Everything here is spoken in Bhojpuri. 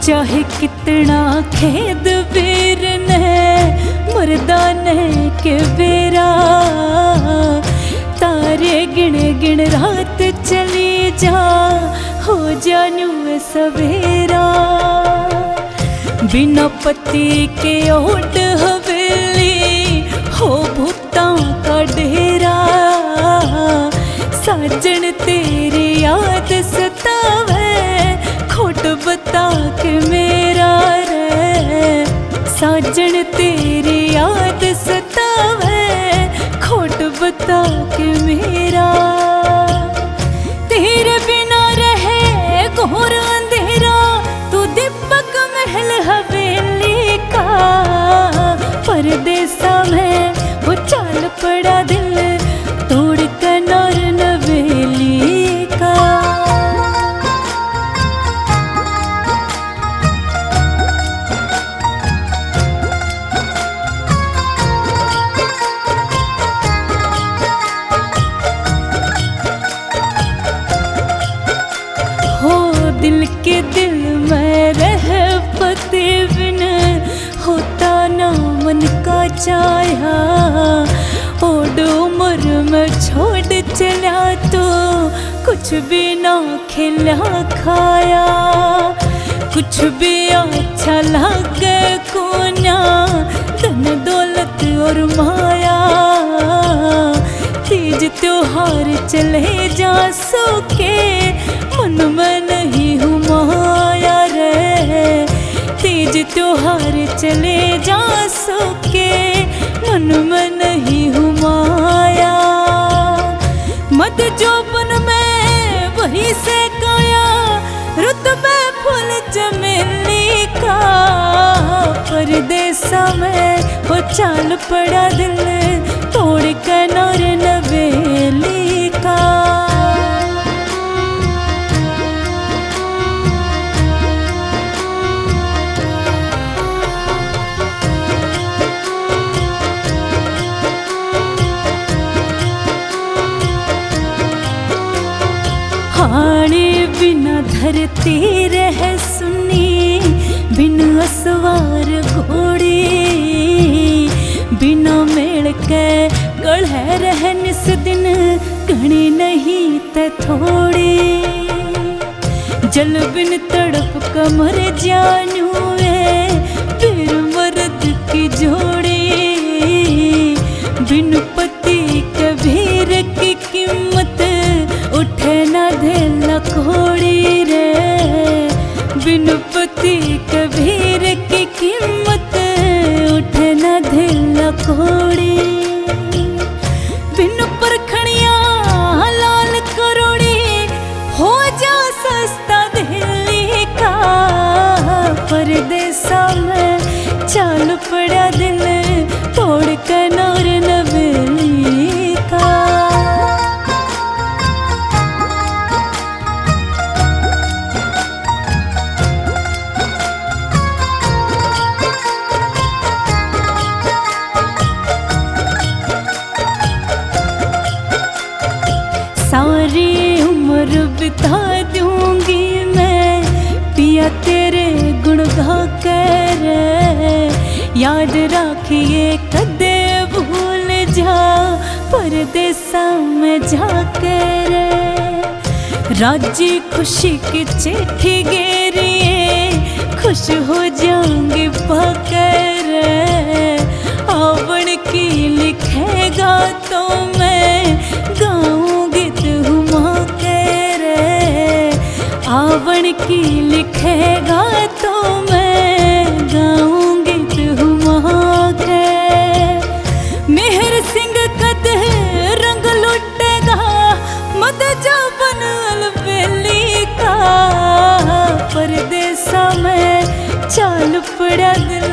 चाहे कितना खेद वीर ने मर्दाने के बेरा, तारे गिण गिण रात चली जा हो जानू सवेरा। बिना पति के ओट हवेली हो भूतां का डेरा, साजन तेरी याद सतावे खोट बता के मेरा रे, साजन तेरी याद सतावे खोट बता के मेरा। तेरे बिना रहे घोर अंधेरा, तू दीपक महल हवेली का, परदेसा में वो चाल पड़ा दिल तोड़ कनौर नवेली का। हो दिल के दिल में रह पते बिन होता ना मन का चाहा, ओड उम्र में छोड़ चला तो कुछ भी ना खिला खाया, कुछ भी अच्छा लगे को ना धन दौलत और माया। तीज त्योहार चले जा सोके मन में नहीं हूँ माया रे, तीज त्योहार चले जा सोके मन में नहीं हूँ माया। मत जोबन में वही से काया, रुतबे फूल चमेली का, परदेसा में वो चाल पड़ा दिल तोड़ कनौर नवेली का। हाणे बिना धरती रह सुनी, बिन असवार घोड़ी, बिना मेल के गढ़े रह निस दिन घनी नहीं ते थोड़ी। जल बिन तड़प कमर जानू फिर मर्द की जोड़ी, बिन पति के भीर की कीमत उठे ना धेला कोड़ी रे, बिन पति के भीर की कीमत उठे ना धेला कोड़ी। बिन परखणिया लाल करोड़ी हो जा सस्ता दिल्ली का, परदेसा में चाल पड़ा दिल तोड़ कनौर नवेली का। सारी उम्र बिता दूंगी मैं पिया तेरे गुण गा कर, याद रखिए कदे भूल जा परदेसा में जाकर। राजी खुशी की चिट्ठी गेरिए खुश हो जाऊंगी पाकर, आवण की लिखेगा तो मैं गाऊंगी तू माँ कर, आवण की लिखेगा तो मैं गाऊंगी तू माँ कर। मेहर सिंह कद रंग लुटेगा मद जाबन अलबेली का, परदेसा में चाल पड़ा दिल